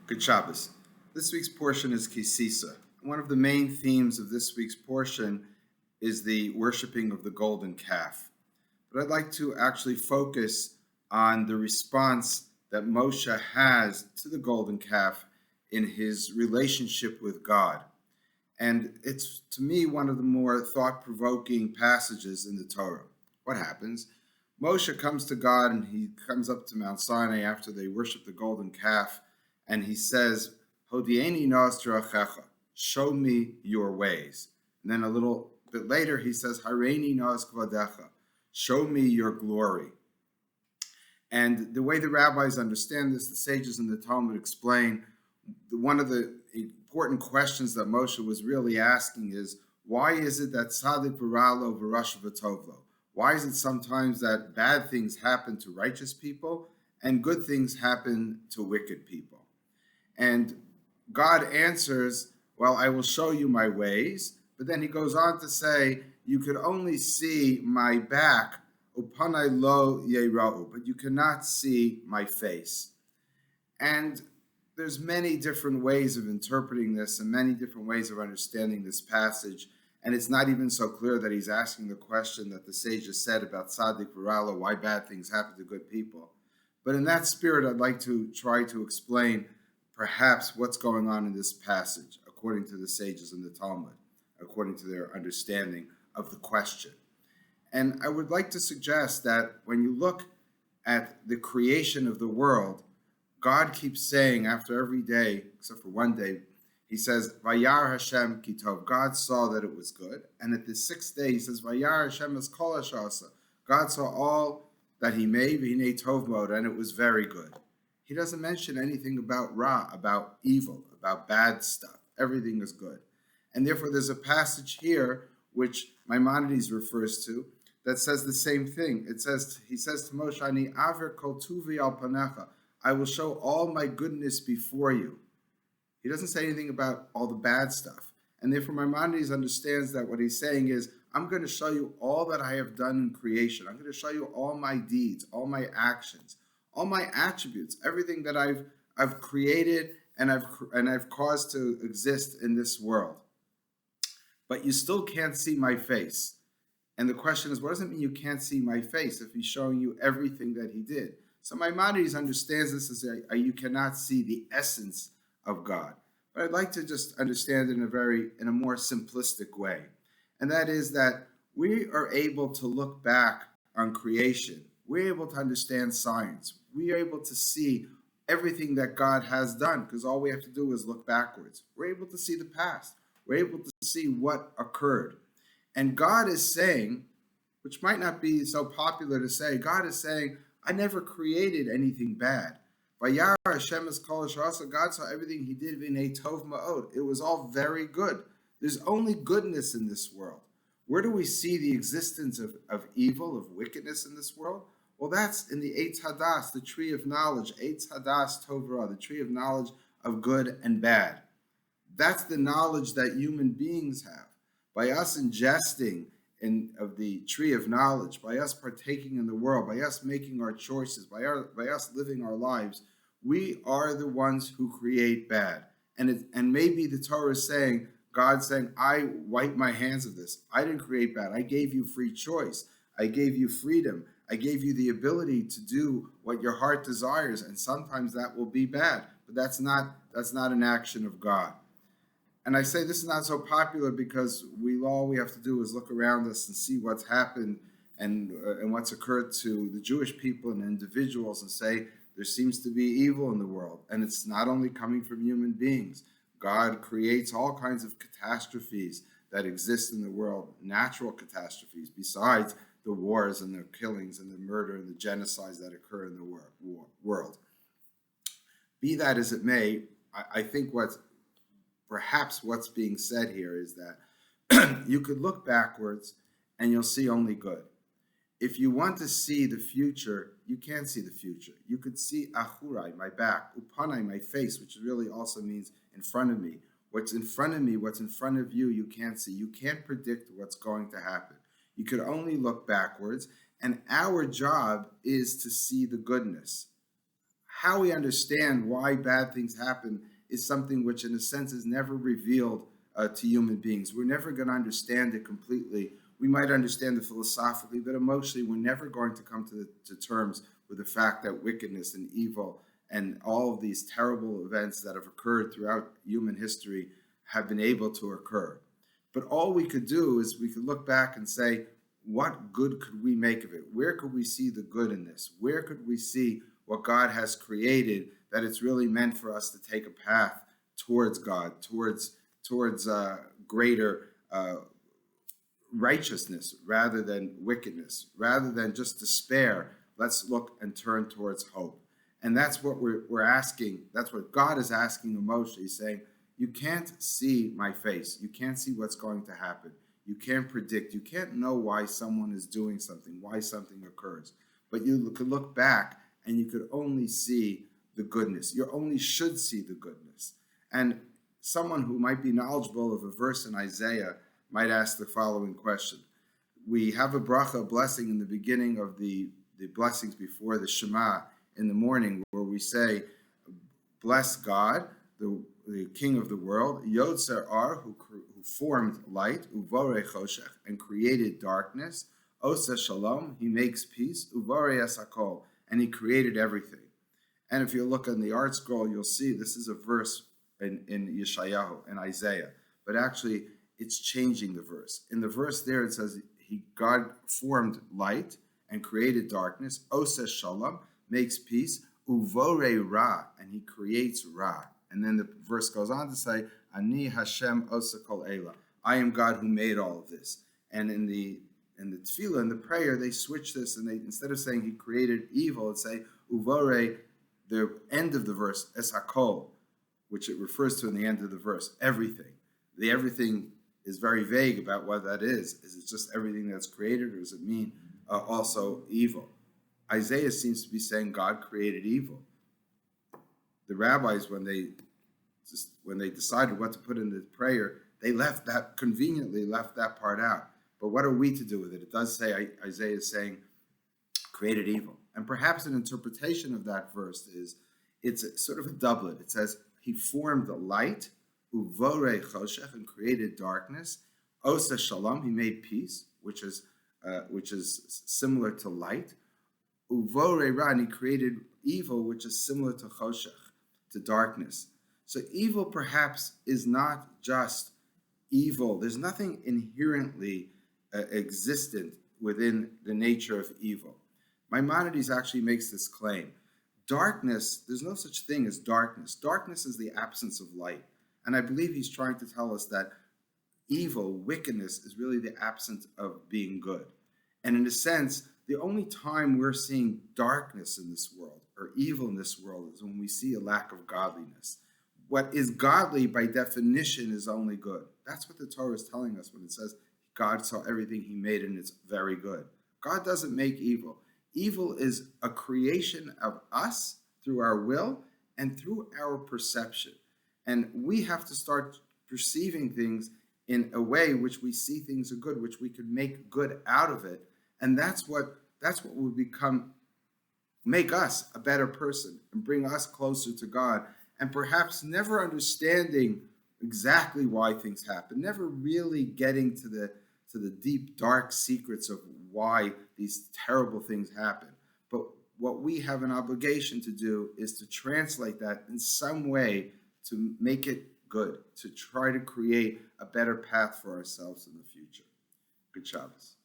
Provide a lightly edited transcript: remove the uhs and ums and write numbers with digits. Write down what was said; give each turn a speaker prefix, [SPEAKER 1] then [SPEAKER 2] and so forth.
[SPEAKER 1] Good Shabbos. This week's portion is Kisisa. One of the main themes of this week's portion is the worshiping of the golden calf. But I'd like to actually focus on the response that Moshe has to the golden calf in his relationship with God. And it's, to me, one of the more thought-provoking passages in the Torah. What happens? Moshe comes to God and he comes up to Mount Sinai after they worship the golden calf, and he says, Hodieni nas drachecha, show me your ways. And then a little bit later he says, Hareini nas kvadecha, show me your glory. And the way the rabbis understand this, the sages in the Talmud explain, one of the important questions that Moshe was really asking is, why is it that tzaddik v'ralo v'rasha v'tovlo? Why is it sometimes that bad things happen to righteous people and good things happen to wicked people? And God answers, well, I will show you my ways. But then he goes on to say, you could only see my back, upanai lo yera'u, but you cannot see my face. And there's many different ways of interpreting this and many different ways of understanding this passage. And it's not even so clear that he's asking the question that the sages said about tzaddik v'ralo, why bad things happen to good people. But in that spirit, I'd like to try to explain perhaps what's going on in this passage, according to the sages in the Talmud, according to their understanding of the question. And I would like to suggest that when you look at the creation of the world, God keeps saying after every day, except for one day, he says, Vayar Hashem ki tov. God saw that it was good. And at the sixth day, he says, Vayar Hashem es kol hashasa. God saw all that he made, v'hinei tov mod, and it was very good. He doesn't mention anything about Ra, about evil, about bad stuff. Everything is good. And therefore, there's a passage here, which Maimonides refers to, that says the same thing. It says, he says to Moshe, Ani aver kol tuvi al panecha. I will show all my goodness before you. He doesn't say anything about all the bad stuff. And therefore, Maimonides understands that what he's saying is, I'm going to show you all that I have done in creation. I'm going to show you all my deeds, all my actions, all my attributes, everything that I've created and I've caused to exist in this world. But you still can't see my face. And the question is, what does it mean you can't see my face if he's showing you everything that he did? So Maimonides understands this as you cannot see the essence of God. But I'd like to just understand it in a more simplistic way. And that is that we are able to look back on creation. We're able to understand science. We are able to see everything that God has done because all we have to do is look backwards. We're able to see the past. We're able to see what occurred. And God is saying, which might not be so popular to say, God is saying, I never created anything bad. Vayar Hashem es kol hashasa. God saw everything he did v'hinei tov ma'od. It was all very good. There's only goodness in this world. Where do we see the existence of evil, of wickedness in this world? Well, that's in the Eitz Hadas, the tree of knowledge, Eitz Hadas Tov Ra, the tree of knowledge of good and bad. That's the knowledge that human beings have. By us ingesting of the tree of knowledge, by us partaking in the world, by us making our choices, by us living our lives, we are the ones who create bad. And maybe the Torah is saying, God's saying, I wipe my hands of this. I didn't create bad. I gave you free choice. I gave you freedom. I gave you the ability to do what your heart desires. And sometimes that will be bad, but that's not an action of God. And I say this is not so popular because all we have to do is look around us and see what's happened and what's occurred to the Jewish people and individuals and say there seems to be evil in the world. And it's not only coming from human beings. God creates all kinds of catastrophes that exist in the world, natural catastrophes, besides the wars and the killings and the murder and the genocides that occur in the world. Be that as it may, I think what's being said here is that you could look backwards and you'll see only good. If you want to see the future, you can't see the future. You could see achurai, my back, upanai, my face, which really also means in front of me. What's in front of me, what's in front of you, you can't see. You can't predict what's going to happen. You could only look backwards, and our job is to see the goodness. how we understand why bad things happen is something which, in a sense, is never revealed to human beings. We're never going to understand it completely. We might understand it philosophically, but emotionally, we're never going to come to terms with the fact that wickedness and evil and all of these terrible events that have occurred throughout human history have been able to occur. But all we could do is we could look back and say, what good could we make of it? Where could we see the good in this? Where could we see what God has created, that it's really meant for us to take a path towards God, towards greater righteousness rather than wickedness, rather than just despair. Let's look and turn towards hope. And that's what we're asking. That's what God is asking of Moshe. He's saying, you can't see my face. You can't see what's going to happen. You can't predict. You can't know why someone is doing something, why something occurs. But you could look back and you could only see the goodness. You only should see the goodness. And someone who might be knowledgeable of a verse in Isaiah might ask the following question. We have a bracha, a blessing in the beginning of the blessings before the Shema in the morning, where we say, bless God, the King of the world, Yod Ar, who formed light, Uvore Choshech, and created darkness, Osa Shalom, he makes peace, Uvore Esakol, and he created everything. And if you look on the art scroll, you'll see this is a verse in Yeshayahu, in Isaiah, but actually it's changing the verse. In the verse there it says, God formed light and created darkness, Osa Shalom, makes peace, Uvore Ra, and he creates Ra. And then the verse goes on to say, Ani Hashem Osa Kol Ela, I am God who made all of this. And in the tefillah, in the prayer, they switch this, and they, instead of saying he created evil, it say Uvore, the end of the verse, Es HaKol, which it refers to in the end of the verse, everything. The everything is very vague about what that is. Is it just everything that's created, or does it mean also evil? Isaiah seems to be saying God created evil. The rabbis, when they decided what to put in the prayer, they conveniently left that part out. But what are we to do with it? It does say, Isaiah is saying, created evil. And perhaps an interpretation of that verse is, it's sort of a doublet. It says, he formed the light, uvore choshech, and created darkness. Osa shalom, he made peace, which is similar to light. Uvore ra, and he created evil, which is similar to choshech, to darkness. So evil perhaps is not just evil. There's nothing inherently existent within the nature of evil. Maimonides actually makes this claim. Darkness, there's no such thing as darkness. Darkness is the absence of light. And I believe he's trying to tell us that evil, wickedness, is really the absence of being good. And in a sense, the only time we're seeing darkness in this world, or evil in this world, is when we see a lack of godliness. What is godly, by definition, is only good. That's what the Torah is telling us when it says God saw everything he made and it's very good. God doesn't make evil. Evil is a creation of us through our will and through our perception. And we have to start perceiving things in a way which we see things are good, which we could make good out of it. And that's what will make us a better person and bring us closer to God. And perhaps never understanding exactly why things happen, never really getting to the deep, dark secrets of why these terrible things happen. But what we have an obligation to do is to translate that in some way to make it good, to try to create a better path for ourselves in the future. Good Shabbos.